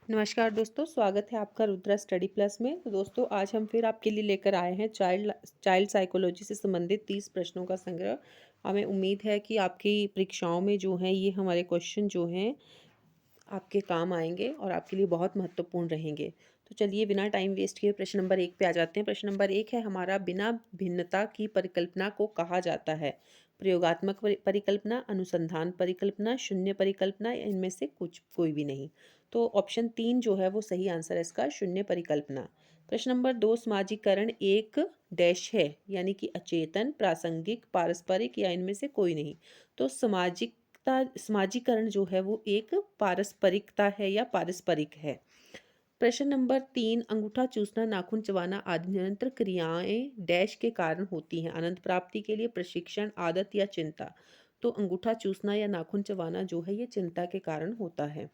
नमस्कार दोस्तों, स्वागत है आपका रुद्रा स्टडी प्लस में। तो दोस्तों आज हम फिर आपके लिए लेकर आए हैं चाइल्ड साइकोलॉजी से संबंधित 30 प्रश्नों का संग्रह। हमें उम्मीद है कि आपकी परीक्षाओं में जो हैं ये हमारे क्वेश्चन जो हैं आपके काम आएंगे और आपके लिए बहुत महत्वपूर्ण रहेंगे। तो चलिए बिना टाइम वेस्ट किए प्रश्न नंबर 1 पे आ जाते हैं। प्रश्न नंबर 1 है हमारा, बिना भिन्नता की परिकल्पना को कहा जाता है? प्रयोगात्मक परिकल्पना, अनुसंधान परिकल्पना, शून्य परिकल्पना या इनमें से कुछ कोई भी नहीं। तो ऑप्शन 3 जो है वो सही आंसर है इसका, शून्य परिकल्पना। प्रश्न नंबर 2, समाजीकरण एक डैश है, यानी कि अचेतन, प्रासंगिक, पारस्परिक या इनमें से कोई नहीं। तो समाजीकरण जो है वो एक पारस्परिकता है या पारस्परिक है। प्रश्न नंबर 3, अंगूठा चूसना, नाखून चबाना आदि निरंतर क्रियाएं डैश के कारण होती हैं? आनंद प्राप्ति के लिए, प्रशिक्षण, आदत या चिंता। तो अंगूठा चूसना या नाखून चबाना जो है ये चिंता के कारण होता है।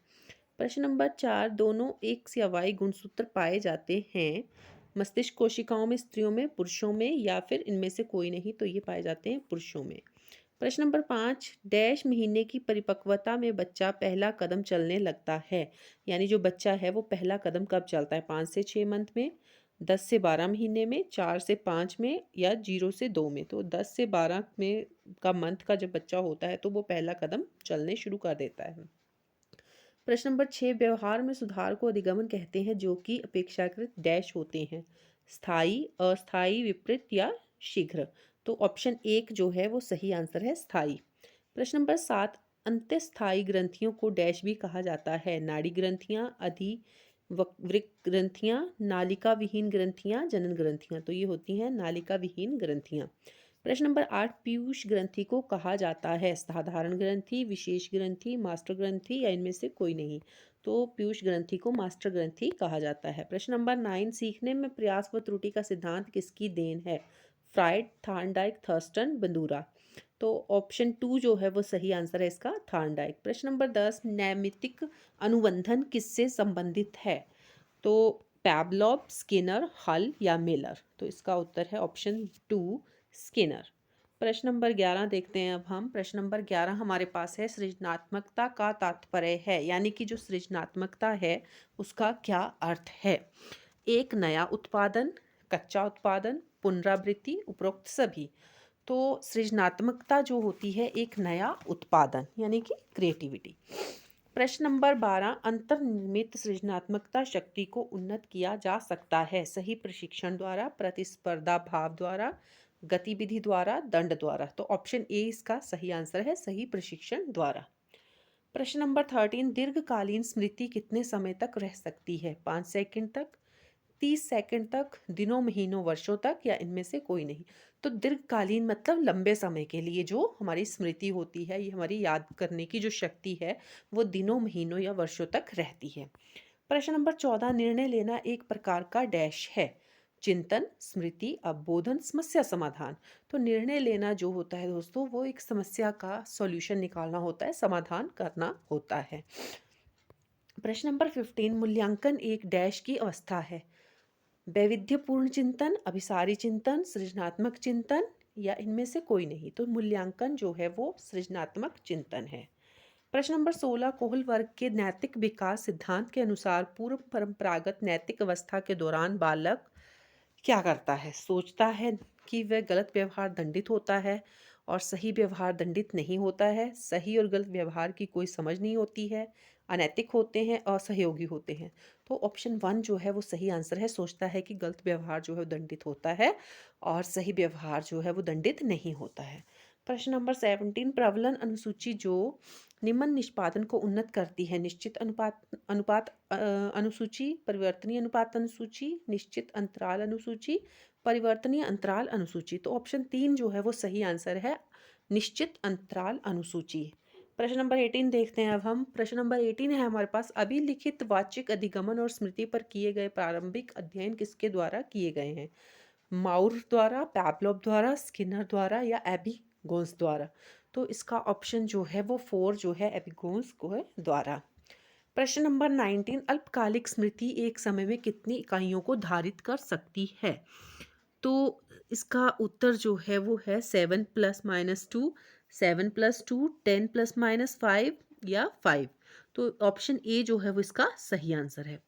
प्रश्न नंबर 4, दोनों एक से अवाई गुणसूत्र पाए जाते हैं मस्तिष्क कोशिकाओं में, स्त्रियों में, पुरुषों में या फिर इनमें से कोई नहीं? तो ये पाए जाते हैं पुरुषों में। प्रश्न नंबर 5, डैश महीने की परिपक्वता में बच्चा पहला कदम चलने लगता है? यानी जो बच्चा है वो पहला कदम कब चलता है? 5 से 6 मंथ में, 10 से 12 महीने में, 4 से 5 में या 0 से 2 में? तो 10 से 12 में का मंथ का जब बच्चा होता है तो वो पहला कदम चलने शुरू कर देता है। प्रश्न नंबर 6, व्यवहार में सुधार को अधिगमन कहते हैं जो कि अपेक्षाकृत डैश होते हैं? स्थायी, अस्थायी, विपरीत या शीघ्र? तो ऑप्शन 1 जो है वो सही आंसर है, स्थायी। प्रश्न नंबर 7, अंतःस्थायी ग्रंथियों को डैश भी कहा जाता है? नाड़ी ग्रंथियां, अधिवृक्क ग्रंथियां, नालिका विहीन ग्रंथियां, जनन ग्रंथियां। तो ये होती हैं नालिका विहीन ग्रंथियां। प्रश्न नंबर 8, पीयूष ग्रंथि को कहा जाता है? साधारण ग्रंथि, विशेष ग्रंथि, मास्टर ग्रंथि या इनमें से कोई नहीं? तो पीयूष ग्रंथि को मास्टर ग्रंथि कहा जाता है। प्रश्न नंबर 9, सीखने में प्रयास व त्रुटि का सिद्धांत किसकी देन है? Freud, Thorndike, Thurstone, Bandura. तो ऑप्शन 2 जो है वो सही आंसर है इसका, थार्नडाइक। प्रश्न नंबर 10, नैमित्तिक अनुबंधन किससे संबंधित है? तो पैवलोव, स्किनर, हल या मिलर। तो इसका उत्तर है ऑप्शन 2, स्किनर। प्रश्न नंबर 11 देखते हैं अब हम। प्रश्न नंबर 11 हमारे पास है, सृजनात्मकता का तात्पर्य है, यानी कि जो सृजनात्मकता है उसका क्या अर्थ है? एक नया उत्पादन, कच्चा उत्पादन, पुनरावृत्ति, उपरोक्त सभी। तो सृजनात्मकता जो होती है एक नया उत्पादन, यानी कि क्रिएटिविटी। प्रश्न नंबर 12, अंतर्निर्मित सृजनात्मकता शक्ति को उन्नत किया जा सकता है? सही प्रशिक्षण द्वारा, प्रतिस्पर्धा भाव द्वारा, गतिविधि द्वारा, दंड द्वारा। तो ऑप्शन ए इसका सही आंसर है, सही प्रशिक्षण द्वारा। प्रश्न नंबर 13, दीर्घकालीन स्मृति कितने समय तक रह सकती है? 5 सेकंड तक, 30 सेकंड तक, दिनों, महीनों, वर्षों तक या इनमें से कोई नहीं? तो दीर्घकालीन मतलब लंबे समय के लिए जो हमारी स्मृति होती है, ये हमारी याद करने की जो शक्ति है वो दिनों, महीनों या वर्षों तक रहती है। प्रश्न नंबर 14, निर्णय लेना एक प्रकार का डैश है? चिंतन, स्मृति, अवबोधन, समस्या समाधान। तो निर्णय लेना जो होता है दोस्तों वो एक समस्या का सॉल्यूशन निकालना होता है, समाधान करना होता है। प्रश्न नंबर 15, मूल्यांकन एक डैश की अवस्था है? वैविध्यपूर्ण चिंतन, अभिसारी चिंतन, सृजनात्मक चिंतन या इनमें से कोई नहीं? तो मूल्यांकन जो है वो सृजनात्मक चिंतन है। प्रश्न नंबर 16, कोहल वर्ग के नैतिक विकास सिद्धांत के अनुसार पूर्व परंपरागत नैतिक अवस्था के दौरान बालक क्या करता है? सोचता है कि वह गलत व्यवहार दंडित होता है और सही व्यवहार दंडित नहीं होता है, सही और गलत व्यवहार की कोई समझ नहीं होती है, अनैतिक होते हैं, असहयोगी होते हैं। तो ऑप्शन 1 जो है वो सही आंसर है, सोचता है कि गलत व्यवहार जो है वो दंडित होता है और सही व्यवहार जो है वो दंडित नहीं होता है। प्रश्न नंबर 17, प्रबलन अनुसूची जो निम्न निष्पादन को उन्नत करती है? निश्चित अनुपात अनुपात अनुसूची, परिवर्तनीय अनुपात अनुसूची, निश्चित अंतराल अनुसूची, परिवर्तनीय अंतराल अनुसूची। तो ऑप्शन 3 जो है वो सही आंसर है, निश्चित अंतराल अनुसूची। प्रश्न नंबर 18 देखते हैं अब हम। प्रश्न नंबर 18 है हमारे पास, अभिलिखित वाचिक अधिगमन और स्मृति पर किए गए प्रारंभिक अध्ययन किसके द्वारा किए गए हैं? माउर द्वारा, पैवलोव द्वारा, स्किनर द्वारा या एबिगोन्स द्वारा? तो इसका ऑप्शन जो है वो 4 जो है, एबिगोन्स को द्वारा। प्रश्न नंबर 19, अल्पकालिक स्मृति एक समय में कितनी इकाइयों को धारित कर सकती है? तो इसका उत्तर जो है वो है 7 + -2, 7 + 2, 10 ± 5 या 5। तो ऑप्शन ए जो है वो इसका सही आंसर है।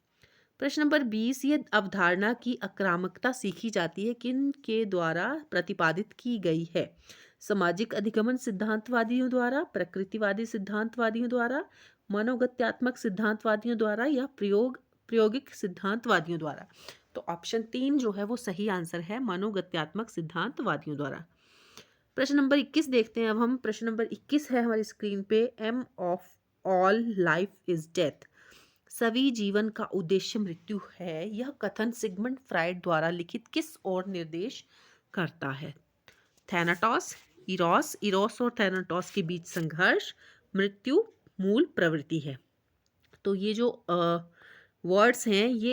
प्रश्न नंबर 20, ये अवधारणा की आक्रामकता सीखी जाती है किन के द्वारा प्रतिपादित की गई है? सामाजिक अधिगमन सिद्धांतवादियों द्वारा, प्रकृतिवादी सिद्धांतवादियों द्वारा, मनोगत्यात्मक सिद्धांतवादियों द्वारा या प्रायोगिक सिद्धांतवादियों द्वारा। तो ऑप्शन 3 जो है वो सही आंसर है, मनोगत्यात्मक सिद्धांतवादियों द्वारा। प्रश्न नंबर 21 देखते हैं अब हम। प्रश्न नंबर 21 है हमारी स्क्रीन पे, aim of all life is death, सभी जीवन का उद्देश्य मृत्यु है, यह कथन सिगमंड फ्राइड द्वारा लिखित किस ओर निर्देश करता है? थैनाटॉस, इरोस, इरोस और थैनाटॉस के बीच संघर्ष, मृत्यु मूल प्रवृत्ति है। तो ये जो वर्ड्स हैं ये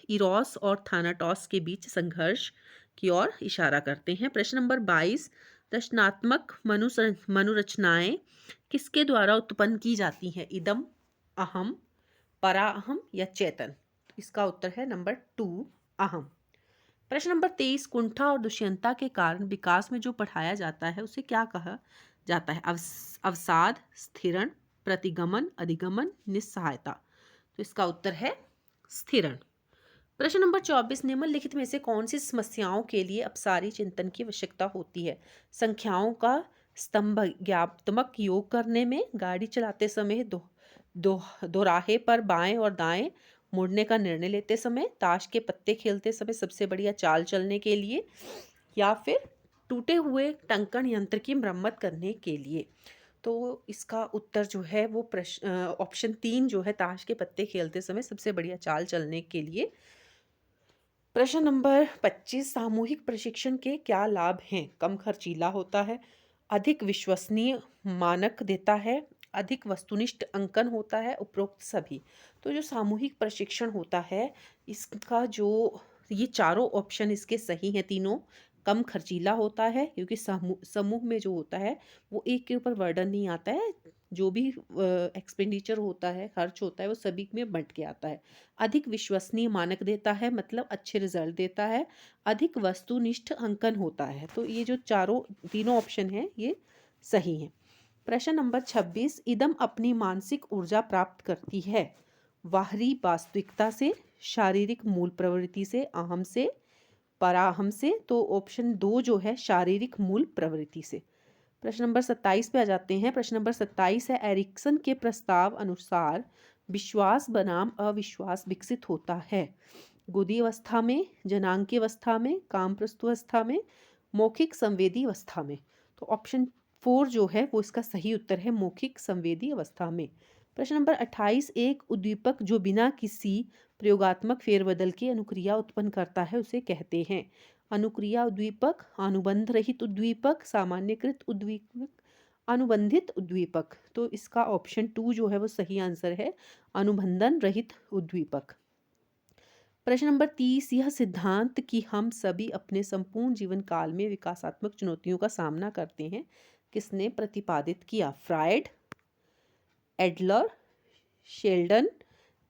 इरोस और थानाटॉस के बीच संघर्ष की ओर इशारा करते हैं। प्रश्न नंबर 22, रचनात्मक मनोरचनाएं किसके द्वारा उत्पन्न की जाती हैं? इदम, अहम, पराअहम या चेतन? इसका उत्तर है नंबर 2, अहम। प्रश्न नंबर 23, कुंठा और दुष्यंता के कारण विकास में जो पढ़ाया जाता है उसे क्या कहा जाता है? अवसाद, स्थिरण, प्रतिगमन, अधिगमन, निस्सहायता। तो इसका उत्तर है स्थिरण। प्रश्न नंबर 24, निम्नलिखित में से कौन सी समस्याओं के लिए अपसारी चिंतन की आवश्यकता होती है? संख्याओं का स्तंभज्ञात्मक योग करने में, गाड़ी चलाते समय दोराहे पर बाएं और दाएं मुड़ने का निर्णय लेते समय, ताश के पत्ते खेलते समय सबसे बढ़िया चाल चलने के लिए, या फिर टूटे हुए टंकण यंत्र की मरम्मत करने के लिए। तो इसका उत्तर जो है वो ऑप्शन 3 जो है, ताश के पत्ते खेलते समय सबसे बढ़िया चाल चलने के लिए। प्रश्न नंबर 25, सामूहिक प्रशिक्षण के क्या लाभ हैं? कम खर्चीला होता है, अधिक विश्वसनीय मानक देता है, अधिक वस्तुनिष्ठ अंकन होता है, उपरोक्त सभी। तो जो सामूहिक प्रशिक्षण होता है इसका जो ये चारों ऑप्शन इसके सही हैं तीनों। कम खर्चीला होता है क्योंकि समूह में जो होता है वो एक के ऊपर बर्डन नहीं आता है, जो भी एक्सपेंडिचर होता है, खर्च होता है, वो सभी में बंट के आता है। अधिक विश्वसनीय मानक देता है, मतलब अच्छे रिजल्ट देता है। अधिक वस्तुनिष्ठ अंकन होता है। तो ये जो तीनों ऑप्शन हैं ये सही हैं। प्रश्न नंबर 26, इदम अपनी मानसिक ऊर्जा प्राप्त करती है बाहरी वास्तविकता से, शारीरिक मूल प्रवृत्ति से, अहम से, पराहम से। तो ऑप्शन 2 जो है शारीरिक मूल प्रवृत्ति से। प्रश्न नंबर 27 पे आ जाते हैं। प्रश्न नंबर 27 है, एरिक्सन के प्रस्ताव अनुसार विश्वास बनाम अविश्वास विकसित होता है गोदी अवस्था में, जनांकी अवस्था में, कामप्रस्तुत में, मौखिक संवेदी अवस्था में। तो ऑप्शन 4 जो है वो इसका सही उत्तर है, मौखिक संवेदी अवस्था में। प्रश्न नंबर 28, एक उद्दीपक जो बिना किसी प्रयोगात्मक फेरबदल के अनुक्रिया उत्पन्न करता है उसे कहते हैं? अनुक्रिया उद्दीपक, अनुबंध रहित उद्दीपक, सामान्यकृत उद्दीपक, अनुबंधित उद्दीपक। तो इसका ऑप्शन 2 जो है वो सही आंसर है, अनुबंधन रहित उद्दीपक। प्रश्न नंबर 30, यह सिद्धांत कि हम सभी अपने संपूर्ण जीवन काल में विकासात्मक चुनौतियों का सामना करते हैं किसने प्रतिपादित किया? Freud, Adler, Sheldon,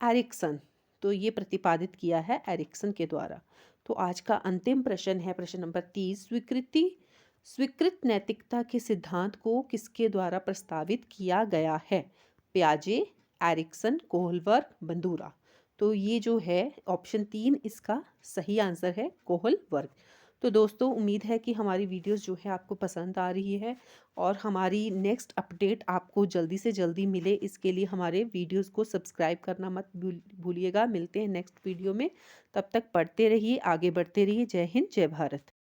Erikson. तो ये प्रतिपादित किया है एरिक्सन के द्वारा। तो आज का अंतिम प्रश्न है प्रश्न नंबर 30, स्वीकृत नैतिकता के सिद्धांत को किसके द्वारा प्रस्तावित किया गया है? प्याजे, एरिक्सन, कोहलबर्ग, बंदूरा। तो ये जो है ऑप्शन 3 इसका सही आंसर है, कोहलबर्ग। तो दोस्तों उम्मीद है कि हमारी वीडियोस जो है आपको पसंद आ रही है और हमारी नेक्स्ट अपडेट आपको जल्दी से जल्दी मिले इसके लिए हमारे वीडियोस को सब्सक्राइब करना मत भूलिएगा। मिलते हैं नेक्स्ट वीडियो में, तब तक पढ़ते रहिए, आगे बढ़ते रहिए। जय हिंद, जय भारत।